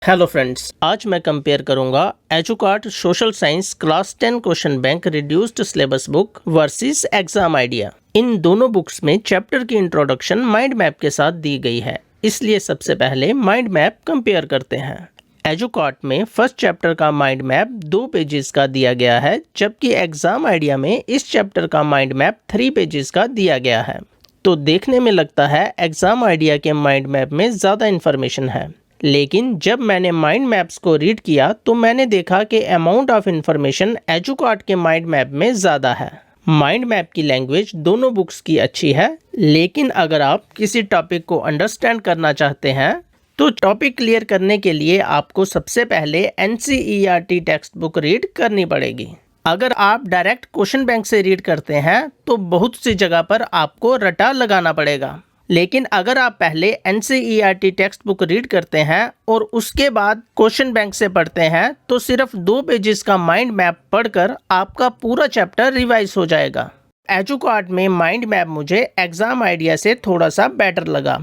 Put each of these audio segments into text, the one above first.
Hello friends, आज मैं compare करूंगा Educart social science class 10 question bank reduced syllabus book versus Exam Idea. इन दोनों बुक्स में चैप्टर की इंट्रोडक्शन माइंड मैप के साथ दी गई है, इसलिए सबसे पहले माइंड मैप कंपेयर करते हैं। एजुकार्ट में फर्स्ट चैप्टर का माइंड मैप 2 पेजेस का दिया गया है, जबकि एग्जाम आइडिया में इस चैप्टर का माइंड मैप 3 पेजेस का दिया गया है। तो देखने में लगता है एग्जाम आइडिया के माइंड मैप में ज़्यादा इन्फॉर्मेशन है, लेकिन जब मैंने माइंड मैप्स को रीड किया तो मैंने देखा कि अमाउंट ऑफ इंफॉर्मेशन एजुकार्ट के माइंड मैप में ज़्यादा है। माइंड मैप की लैंग्वेज दोनों बुक्स की अच्छी है, लेकिन अगर आप किसी टॉपिक को अंडरस्टैंड करना चाहते हैं तो टॉपिक क्लियर करने के लिए आपको सबसे पहले एनसीईआरटी टेक्स्ट बुक रीड करनी पड़ेगी। अगर आप डायरेक्ट क्वेश्चन बैंक से रीड करते हैं तो बहुत सी जगह पर आपको रटा लगाना पड़ेगा, लेकिन अगर आप पहले एनसीईआरटी टेक्स्ट बुक रीड करते हैं और उसके बाद क्वेश्चन बैंक से पढ़ते हैं तो सिर्फ 2 पेजेस का माइंड मैप पढ़कर आपका पूरा चैप्टर रिवाइज हो जाएगा। एजुकार्ट में माइंड मैप मुझे एग्जाम आइडिया से थोड़ा सा बेटर लगा।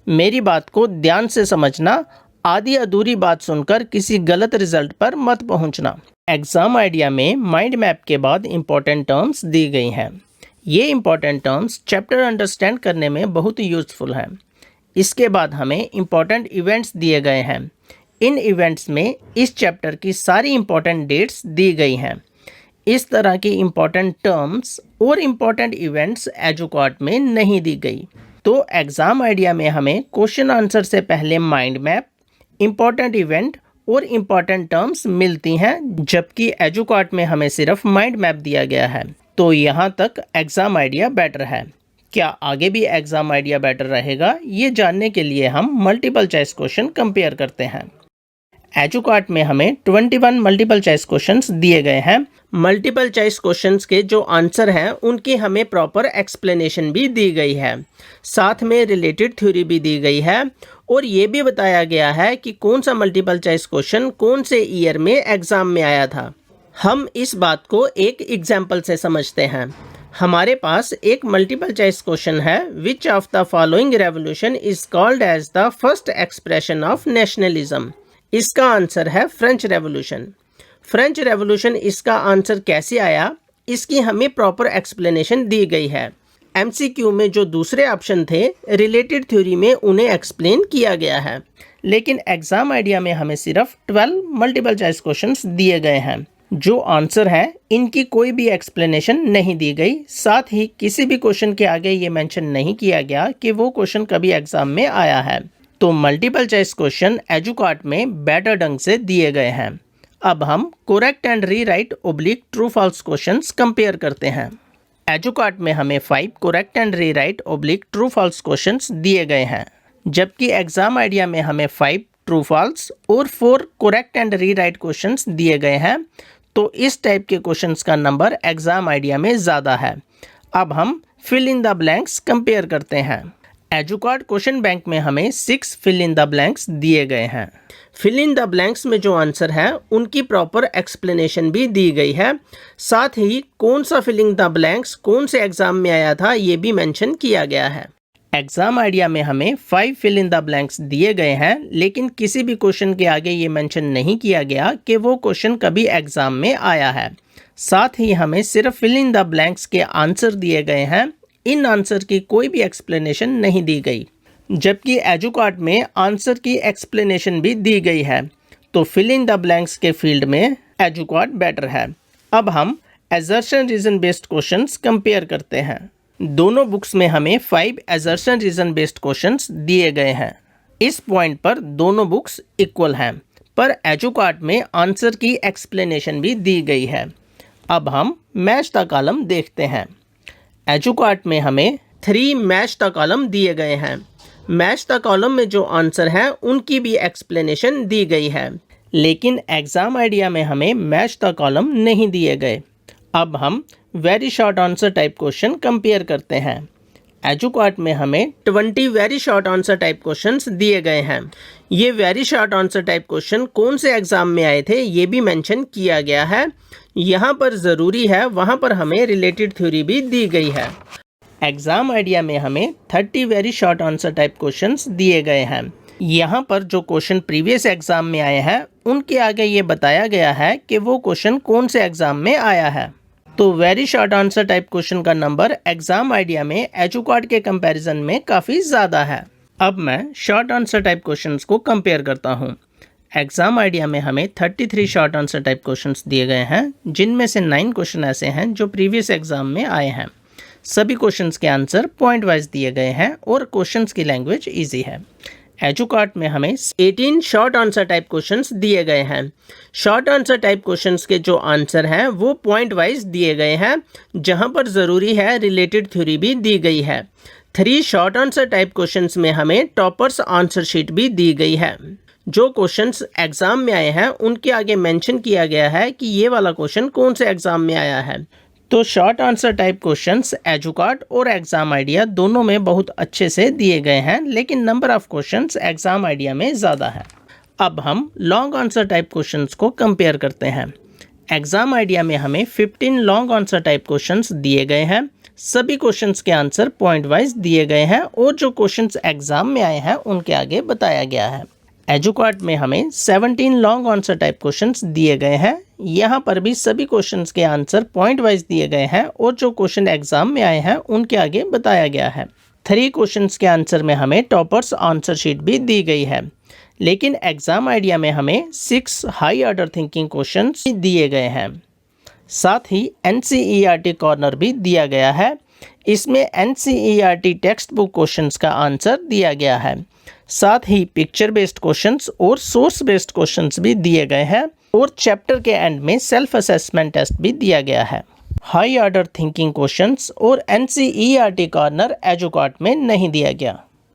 मेरी बात को ध्यान से समझना, आधी अधूरी बात सुनकर किसी गलत रिजल्ट पर मत पहुंचना। एग्जाम आइडिया में माइंड मैप के बाद इंपॉर्टेंट टर्म्स दी गई हैं। ये इंपॉर्टेंट टर्म्स चैप्टर अंडरस्टैंड करने में बहुत यूज़फुल है। इसके बाद हमें इंपॉर्टेंट इवेंट्स दिए गए हैं। इन इवेंट्स में इस चैप्टर की सारी इंपॉर्टेंट डेट्स दी गई हैं। इस तरह की इंपॉर्टेंट टर्म्स और इंपॉर्टेंट इवेंट्स एजुकार्ट में नहीं दी गई। तो एग्ज़ाम आइडिया में हमें क्वेश्चन आंसर से पहले माइंड मैप, इंपॉर्टेंट इवेंट और इंपॉर्टेंट टर्म्स मिलती हैं, जबकि एजुकार्ट में हमें सिर्फ माइंड मैप दिया गया है। तो यहाँ तक एग्ज़ाम आइडिया बेटर है। क्या आगे भी एग्ज़ाम आइडिया बेटर रहेगा, ये जानने के लिए हम मल्टीपल चॉइस क्वेश्चन कंपेयर करते हैं। एजुकार्ट में हमें 21 मल्टीपल चॉइस क्वेश्चंस दिए गए हैं। मल्टीपल चॉइस क्वेश्चंस के जो आंसर हैं उनकी हमें प्रॉपर एक्सप्लेनेशन भी दी गई है, साथ में रिलेटेड थ्योरी भी दी गई है और ये भी बताया गया है कि कौन सा मल्टीपल चॉइस क्वेश्चन कौन से ईयर में एग्ज़ाम में आया था। हम इस बात को एक एग्जाम्पल से समझते हैं। हमारे पास एक मल्टीपल चॉइस क्वेश्चन है, which of the following revolution is called as the first expression of nationalism. इसका आंसर है फ्रेंच रेवोल्यूशन। फ्रेंच रेवोल्यूशन इसका आंसर कैसे आया, इसकी हमें प्रॉपर एक्सप्लेनेशन दी गई है। एमसीक्यू में जो दूसरे ऑप्शन थे रिलेटेड थ्योरी में उन्हें एक्सप्लेन किया गया है, लेकिन एग्जाम आइडिया में हमें सिर्फ 12 मल्टीपल चॉइस क्वेश्चंस दिए गए हैं। जो आंसर है इनकी कोई भी एक्सप्लेनेशन नहीं दी गई, साथ ही किसी भी क्वेश्चन के आगे ये मेंशन नहीं किया गया कि वो क्वेश्चन कभी एग्जाम में आया है। तो मल्टीपल चॉइस क्वेश्चन एजुकार्ट में बेटर ढंग से दिए गए हैं। अब हम correct and rewrite oblique true false questions compare करते हैं। एजुकार्ट में हमें 5 correct and rewrite oblique true false questions दिए गए हैं, जबकि एग्जाम आइडिया में हमें 5 ट्रू फॉल्स और 4 करेक्ट एंड रीराइट क्वेश्चंस दिए गए हैं। तो इस टाइप के क्वेश्चंस का नंबर एग्जाम आइडिया में ज़्यादा है। अब हम fill in the blanks compare करते हैं। एजुकार्ट क्वेश्चन बैंक में हमें 6 फिल इन द ब्लैंक्स दिए गए हैं। फिल इन द ब्लैंक्स में जो आंसर है उनकी प्रॉपर एक्सप्लेनेशन भी दी गई है, साथ ही कौन सा फिलिंग द ब्लैंक्स कौन से एग्जाम में आया था ये भी मेंशन किया गया है। एग्जाम आइडिया में हमें 5 फिल इन द ब्लैंक्स दिए गए हैं, लेकिन किसी भी क्वेश्चन के आगे ये मेंशन नहीं किया गया कि वो क्वेश्चन कभी एग्जाम में आया है। साथ ही हमें सिर्फ फिल इन द ब्लैंक्स के आंसर दिए गए हैं। इन आंसर की कोई भी एक्सप्लेनेशन नहीं दी गई, जबकि एजुकार्ट में आंसर की एक्सप्लेनेशन भी दी गई है। तो फिल इन द ब्लैंक्स के फील्ड में एजुकार्ट बेटर है। अब हम assertion reason based questions compare करते हैं। दोनों बुक्स में हमें 5 असर्शन रीजन बेस्ड क्वेश्चंस दिए गए हैं। इस पॉइंट पर दोनों बुक्स इक्वल हैं, पर एजुकार्ट में आंसर की एक्सप्लेनेशन भी दी गई है। अब हम मैच द कॉलम देखते हैं। एजुकार्ट में हमें 3 मैच द कॉलम दिए गए हैं। मैच द कॉलम में जो आंसर हैं उनकी भी एक्सप्लेनेशन दी गई है, लेकिन एग्जाम आइडिया में हमें मैच द कॉलम नहीं दिए गए। अब हम very short answer type question compare करते हैं। एजुकार्ट में हमें 20 very short answer type questions दिए गए हैं। ये very short answer type question कौन से एग्जाम में आए थे ये भी मेंशन किया गया है। यहाँ पर ज़रूरी है, वहाँ पर हमें रिलेटेड थ्योरी भी दी गई है। एग्जाम आइडिया में हमें 30 very short answer type questions दिए गए हैं। यहाँ पर जो क्वेश्चन प्रीवियस एग्जाम में आए हैं उनके आगे ये बताया गया है कि वो क्वेश्चन कौन से एग्जाम में आया है। तो very short answer type question का नंबर एग्जाम आइडिया में एजुकार्ड के कंपैरिजन में काफ़ी ज़्यादा है। अब मैं शॉर्ट आंसर टाइप क्वेश्चंस को कंपेयर करता हूँ। एग्जाम आइडिया में हमें 33 शॉर्ट आंसर टाइप क्वेश्चंस दिए गए हैं, जिनमें से 9 क्वेश्चन ऐसे हैं जो प्रीवियस एग्जाम में आए हैं। सभी क्वेश्चंस के आंसर पॉइंट वाइज दिए गए हैं और क्वेश्चंस की लैंग्वेज ईजी है। एजुकार्ड में हमें 18 शॉर्ट आंसर टाइप क्वेश्चंस दिए गए हैं। शॉर्ट आंसर टाइप क्वेश्चंस के जो आंसर हैं वो पॉइंट वाइज दिए गए हैं, जहां पर ज़रूरी है रिलेटेड थ्योरी भी दी गई है। 3 शॉर्ट आंसर टाइप क्वेश्चंस में हमें टॉपर्स आंसर शीट भी दी गई है। जो क्वेश्चंस एग्जाम में आए हैं उनके आगे मेंशन किया गया है कि ये वाला क्वेश्चन कौन से एग्जाम में आया है। तो शॉर्ट आंसर टाइप क्वेश्चंस एजुकार्ड और एग्जाम आइडिया दोनों में बहुत अच्छे से दिए गए हैं, लेकिन number of questions exam idea में ज़्यादा है। अब हम लॉन्ग आंसर टाइप क्वेश्चंस को कंपेयर करते हैं। एग्जाम आइडिया में हमें 15 लॉन्ग आंसर टाइप क्वेश्चंस दिए गए हैं। सभी क्वेश्चंस के आंसर पॉइंट वाइज दिए गए हैं और जो क्वेश्चंस एग्जाम में आए हैं उनके आगे बताया गया है। एजुकार्ड में हमें 17 लॉन्ग आंसर टाइप क्वेश्चंस दिए गए हैं। यहाँ पर भी सभी क्वेश्चंस के आंसर पॉइंट वाइज दिए गए हैं और जो क्वेश्चन एग्जाम में आए हैं उनके आगे बताया गया है। 3 क्वेश्चंस के आंसर में हमें टॉपर्स आंसर शीट भी दी गई है, लेकिन एग्जाम आइडिया में हमें 6 हाई ऑर्डर थिंकिंग क्वेश्चंस दिए गए हैं। साथ ही NCERT कॉर्नर भी दिया गया है। इसमें NCERT टेक्स्ट बुक क्वेश्चंस का आंसर दिया गया है। साथ ही पिक्चर बेस्ड क्वेश्चंस और सोर्स बेस्ड क्वेश्चंस भी दिए गए हैं और चैप्टर के एंड में सेल्फ असेसमेंट टेस्ट भी दिया गया है। हाई ऑर्डर थिंकिंग क्वेश्चंस और NCERT कॉर्नर एजुकार्ड में नहीं दिया गया।